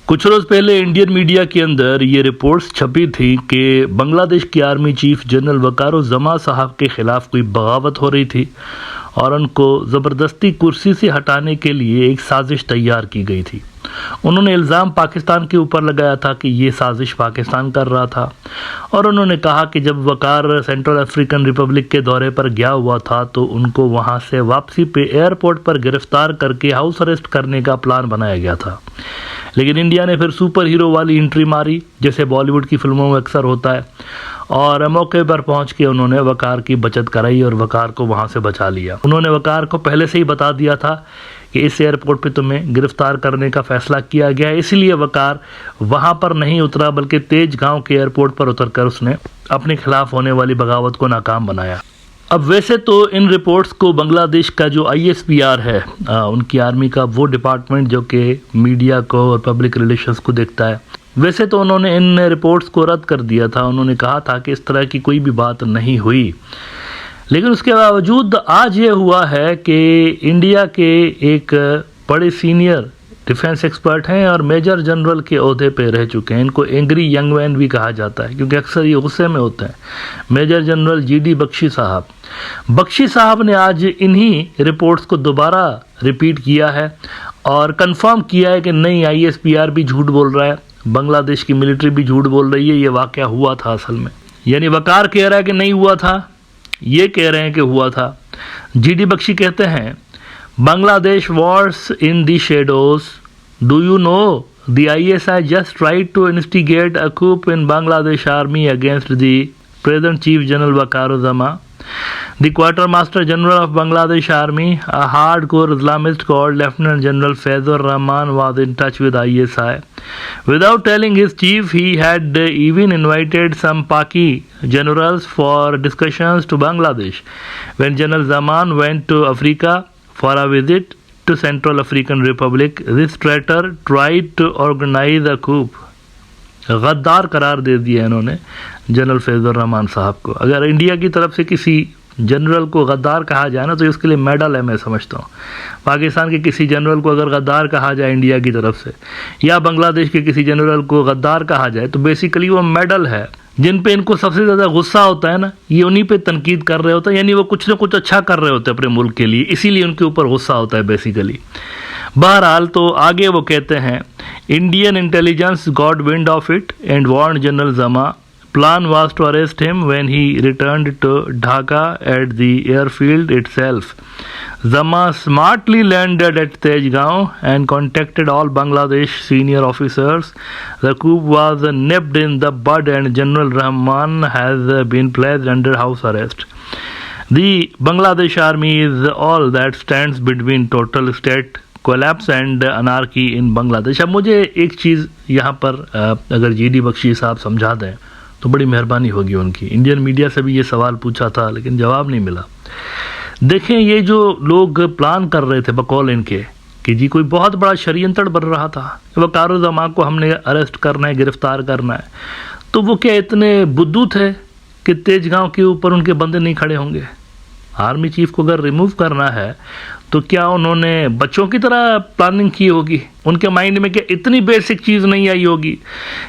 कुछ रोज पहले Indian media के अंदर ये रिपोर्ट्स छपी थी कि बांग्लादेश के आर्मी चीफ जनरल वकारुज़्ज़मा साहब के खिलाफ कोई बगावत हो रही थी और उनको ज़बरदस्ती कुर्सी से हटाने के लिए एक साजिश तैयार की गई थी। उन्होंने इल्ज़ाम पाकिस्तान के ऊपर लगाया था कि ये साजिश पाकिस्तान कर रहा था और उन्होंने कहा कि जब वकार सेंट्रल अफ्रीकन रिपब्लिक के दौरे पर गया हुआ था तो उनको वहाँ से वापसी पे एयरपोर्ट पर गिरफ्तार करके हाउस अरेस्ट करने का प्लान बनाया गया था। लेकिन इंडिया ने फिर सुपर हीरो वाली एंट्री मारी जैसे बॉलीवुड की फिल्मों में अक्सर होता है और मौके पर पहुंच के उन्होंने वकार की बचत कराई और वकार को वहां से बचा लिया। उन्होंने वकार को पहले से ही बता दिया था कि इस एयरपोर्ट पे तुम्हें गिरफ्तार करने का फैसला किया गया है, इसलिए वकार वहां पर नहीं उतरा बल्कि तेजगांव के एयरपोर्ट पर उतरकर उसने अपने खिलाफ होने वाली बगावत को नाकाम बनाया। अब वैसे तो इन रिपोर्ट्स को बांग्लादेश का जो ISPR है उनकी आर्मी का वो डिपार्टमेंट जो कि मीडिया को और पब्लिक रिलेशंस को देखता है, वैसे तो उन्होंने इन रिपोर्ट्स को रद्द कर दिया था। उन्होंने कहा था कि इस तरह की कोई भी बात नहीं हुई, लेकिन उसके बावजूद आज ये हुआ है कि इंडिया के एक बड़े सीनियर डिफेंस एक्सपर्ट हैं और मेजर जनरल के ओहदे पे रह चुके हैं। इनको एंग्री यंग मैन भी कहा जाता है क्योंकि अक्सर ये गुस्से में होते हैं। मेजर जनरल GD बख्शी साहब ने आज इन्हीं रिपोर्ट्स को दोबारा रिपीट किया है और कंफर्म किया है कि नहीं, ISPR भी झूठ बोल रहा है, बांग्लादेश की मिलिट्री भी झूठ बोल रही है, ये वाकया हुआ था असल में। यानी वकार कह रहा है कि नहीं हुआ था, ये कह रहे हैं कि हुआ था। GD बख्शी कहते हैं Bangladesh wars in the shadows. Do you know the ISI just tried to instigate a coup in Bangladesh army against the present Chief General Wakaruzzama? The Quartermaster General of Bangladesh Army, a hardcore Islamist called Lieutenant General Fazur Rahman, was in touch with ISI. Without telling his chief, he had even invited some Paki generals for discussions to Bangladesh. When General Zaman went to Africa for a visit to Central African Republic, this traitor tried to organize a coup. गद्दार करार दे दिया इन्होंने general Faizur Rahman साहब को। अगर India की तरफ से किसी जनरल को गद्दार कहा जाए ना तो इसके लिए मेडल है, मैं समझता हूँ। पाकिस्तान के किसी जनरल को अगर गद्दार कहा जाए इंडिया की तरफ से या बांग्लादेश के किसी जनरल को गद्दार कहा जाए तो बेसिकली वो मेडल है। जिन पे इनको सबसे ज़्यादा गुस्सा होता है ना, ये उन्हीं पे तनकीद कर रहे होते हैं, यानी वो कुछ ना कुछ अच्छा कर रहे होते हैं अपने मुल्क के लिए, इसीलिए उनके ऊपर गुस्सा होता है बेसिकली। बहरहाल तो आगे वो कहते हैं Indian intelligence got wind of it and warned general जमा. Plan was to arrest him when he returned to Dhaka at the airfield itself. Zama smartly landed at Tejgaon and contacted all Bangladesh senior officers. The coup was nipped in the bud and General Rahman has been placed under house arrest. The Bangladesh army is all that stands between total state collapse and anarchy in Bangladesh. अब मुझे एक चीज़ यहाँ पर अगर GD Bakshi साहब समझा दें तो बड़ी मेहरबानी होगी उनकी। इंडियन मीडिया से भी ये सवाल पूछा था लेकिन जवाब नहीं मिला। देखें, ये जो लोग प्लान कर रहे थे बकौल इनके कि जी कोई बहुत बड़ा षड्यंत्र बन रहा था, वकारुज़्ज़मा को हमने अरेस्ट करना है, गिरफ्तार करना है, तो वो क्या इतने बुद्धू थे कि तेजगांव के ऊपर उनके बंदे नहीं खड़े होंगे? आर्मी चीफ को अगर रिमूव करना है तो क्या उन्होंने बच्चों की तरह प्लानिंग की होगी? उनके माइंड में क्या इतनी बेसिक चीज़ नहीं आई होगी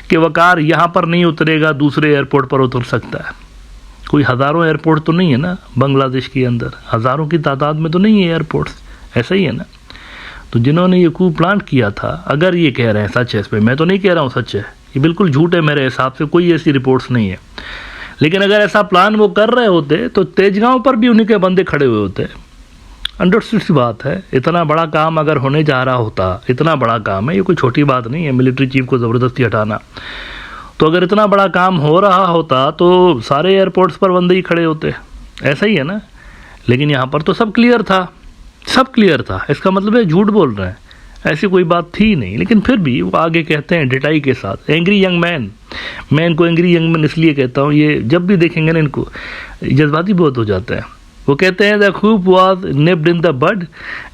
कि वकार यहाँ पर नहीं उतरेगा, दूसरे एयरपोर्ट पर उतर सकता है? कोई हज़ारों एयरपोर्ट तो नहीं है ना बांग्लादेश के अंदर, हज़ारों की तादाद में तो नहीं है एयरपोर्ट्स, ऐसा ही है ना। तो जिन्होंने ये coup प्लान किया था, अगर ये कह रहे हैं सच है, इस पर मैं तो नहीं कह रहा हूँ सच है, ये बिल्कुल झूठ है मेरे हिसाब से, कोई ऐसी रिपोर्ट्स नहीं है। लेकिन अगर ऐसा प्लान वो कर रहे होते तो तेजगांव पर भी उन्हीं के बंदे खड़े हुए होते। अंडरस्टूड सी बात है। इतना बड़ा काम अगर होने जा रहा होता, इतना बड़ा काम है, ये कोई छोटी बात नहीं है मिलिट्री चीफ को ज़बरदस्ती हटाना, तो अगर इतना बड़ा काम हो रहा होता तो सारे एयरपोर्ट्स पर बंदे ही खड़े होते, ऐसा ही है ना। लेकिन यहाँ पर तो सब क्लियर था, सब क्लियर था। इसका मतलब है झूठ बोल रहे हैं, ऐसी कोई बात थी नहीं। लेकिन फिर भी वो आगे कहते हैं डिटाई के साथ, एंग्री यंग मैन। मैं इनको एंग्री यंग मैन इसलिए कहता हूँ, ये जब भी देखेंगे ना इनको जज्बाती बहुत हो जाता है। वो कहते हैं the coup was nipped in the bud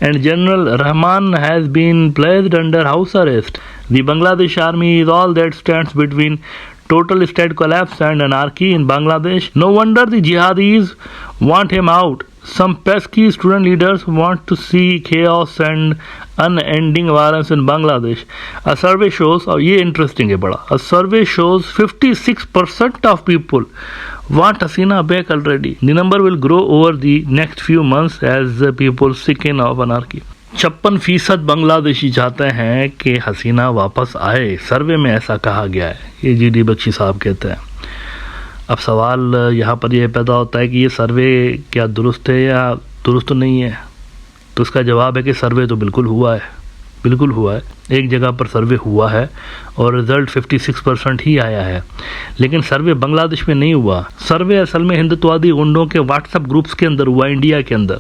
and General Rahman has been placed under house arrest. The Bangladesh army is all that stands between total state collapse and anarchy in Bangladesh. No wonder the jihadis want him out. Some pesky student leaders want to see chaos and unending violence in Bangladesh. A survey shows, और ये interesting है बड़ा, a survey shows 56% of people want Hasina back already. The number will grow over the next few months as people sicken of anarchy. 56% Bangladeshi चाहते हैं कि हसीना वापस आए, सर्वे में ऐसा कहा गया है, ये जीडी बख्शी साहब कहते हैं। अब सवाल यहाँ पर यह पैदा होता है कि ये सर्वे क्या दुरुस्त है या दुरुस्त नहीं है। तो इसका जवाब है कि सर्वे तो बिल्कुल हुआ है, बिल्कुल हुआ है। एक जगह पर सर्वे हुआ है और रिज़ल्ट 56% ही आया है, लेकिन सर्वे बांग्लादेश में नहीं हुआ। सर्वे असल में हिंदुत्ववादी गुंडों के व्हाट्सएप ग्रुप्स के अंदर हुआ, इंडिया के अंदर।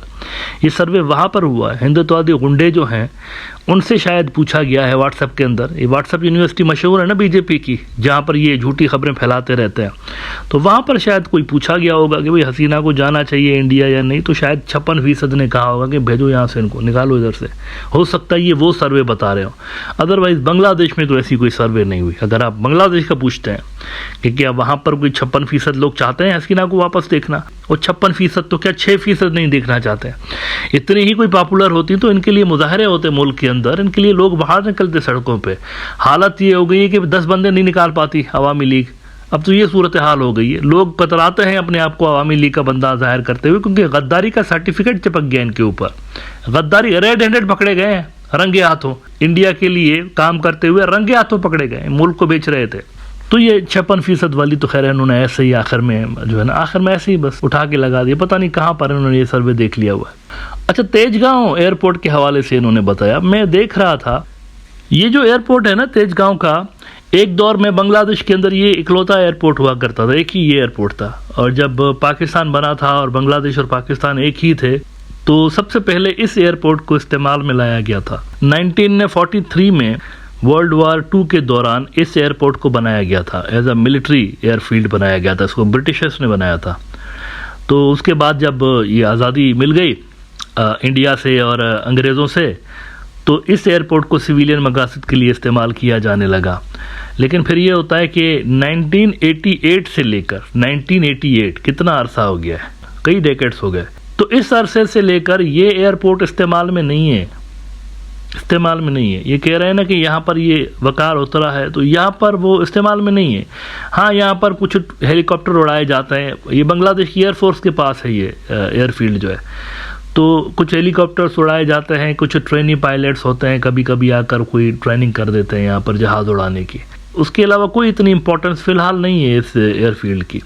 ये सर्वे वहाँ पर हुआ है, हिंदुत्ववादी गुंडे जो हैं उनसे शायद पूछा गया है व्हाट्सएप के अंदर। ये व्हाट्सएप यूनिवर्सिटी मशहूर है ना बीजेपी की, जहाँ पर ये झूठी खबरें फैलाते रहते हैं। तो वहाँ पर शायद कोई पूछा गया होगा कि भाई हसीना को जाना चाहिए इंडिया या नहीं, तो शायद 56% ने कहा होगा कि भेजो यहाँ से, इनको निकालो इधर से। हो सकता है ये वो सर्वे बता रहे हो, अदरवाइज बांग्लादेश में तो ऐसी कोई सर्वे नहीं हुई। अगर आप बांग्लादेश का पूछते हैं कि क्या वहाँ पर कोई 56% लोग चाहते हैं हसीना को वापस देखना, और 56% तो क्या 6% नहीं देखना चाहते हैं। इतनी ही कोई पॉपुलर होती तो इनके लिए मुजाहरे होते मुल्क के अंदर, इनके लिए लोग बाहर निकलते सड़कों पे। हालत ये हो गई है कि 10 बंदे नहीं निकाल पाती अवामी लीग। अब तो ये सूरत हाल हो गई है, लोग कतराते हैं अपने आप को अवामी लीग का बंदा जाहिर करते हुए, क्योंकि गद्दारी का सर्टिफिकेट चिपक गया इनके ऊपर। गद्दारी रेड हैंडेड पकड़े गए हैं, रंगे हाथों, इंडिया के लिए काम करते हुए रंगे हाथों पकड़े गए, मुल्क को बेच रहे थे। तो ये 56% वाली तो खैर इन्होंने ऐसे ही आखिर में जो है ना, आखिर में ऐसे ही बस उठा के लगा दिया, पता नहीं कहाँ पर इन्होंने ये सर्वे देख लिया हुआ है। अच्छा, तेजगांव एयरपोर्ट के हवाले से इन्होंने बताया, मैं देख रहा था ये जो एयरपोर्ट है ना तेजगांव का, एक दौर में बांग्लादेश के अंदर ये इकलौता एयरपोर्ट हुआ करता था, एक ही ये एयरपोर्ट था। और जब पाकिस्तान बना था और बांग्लादेश और पाकिस्तान एक ही थे, तो सबसे पहले इस एयरपोर्ट को इस्तेमाल में लाया गया था। 1943 में वर्ल्ड वार 2 के दौरान इस एयरपोर्ट को बनाया गया था, एज अ मिलिट्री एयरफील्ड बनाया गया था, इसको ब्रिटिशर्स ने बनाया था। तो उसके बाद जब ये आज़ादी मिल गई इंडिया से और अंग्रेज़ों से, तो इस एयरपोर्ट को सिविलियन मकासद के लिए इस्तेमाल किया जाने लगा। लेकिन फिर ये होता है कि 1988 से लेकर 1988 कितना अरसा हो गया है, कई डेकेड्स हो गए, तो इस अरसे से लेकर ये एयरपोर्ट इस्तेमाल में नहीं है, इस्तेमाल में नहीं है। ये कह रहे हैं ना कि यहाँ पर ये वकार उतरा है, तो यहाँ पर वो इस्तेमाल में नहीं है। हाँ, यहाँ पर कुछ हेलीकॉप्टर उड़ाए जाते हैं, ये बांग्लादेश की एयरफोर्स के पास है ये एयरफील्ड जो है, तो कुछ हेलीकॉप्टर्स उड़ाए जाते हैं, कुछ ट्रेनी पायलट्स होते हैं, कभी कभी आकर कोई ट्रेनिंग कर देते हैं यहाँ पर जहाज़ उड़ाने की। उसके अलावा कोई इतनी इंपॉर्टेंस फ़िलहाल नहीं है इस एयरफील्ड की।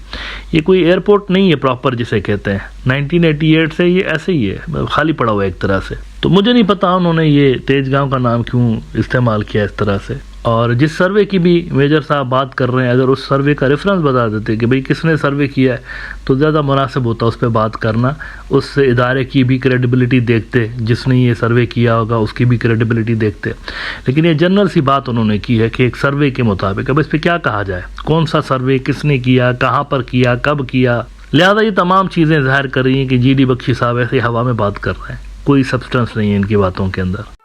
ये कोई एयरपोर्ट नहीं है प्रॉपर जिसे कहते हैं। 1988 से ये ऐसे ही है, खाली पड़ा हुआ है एक तरह से। तो मुझे नहीं पता उन्होंने ये तेजगांव का नाम क्यों इस्तेमाल किया इस तरह से। और जिस सर्वे की भी मेजर साहब बात कर रहे हैं, अगर उस सर्वे का रेफरेंस बता देते कि भाई किसने सर्वे किया है, तो ज़्यादा मुनासिब होता उस पर बात करना। उस इदारे की भी क्रेडिबिलिटी देखते, जिसने ये सर्वे किया होगा उसकी भी क्रेडिबिलिटी देखते। लेकिन ये जनरल सी बात उन्होंने की है कि एक सर्वे के मुताबिक, अब इस पर क्या कहा जाए, कौन सा सर्वे, किसने किया, कहाँ पर किया, कब किया। लिहाजा ये तमाम चीज़ें ज़ाहिर कर रही हैं कि जीडी बख्शी साहब ऐसे हवा में बात कर रहे हैं, कोई सब्सटेंस नहीं है इनकी बातों के अंदर।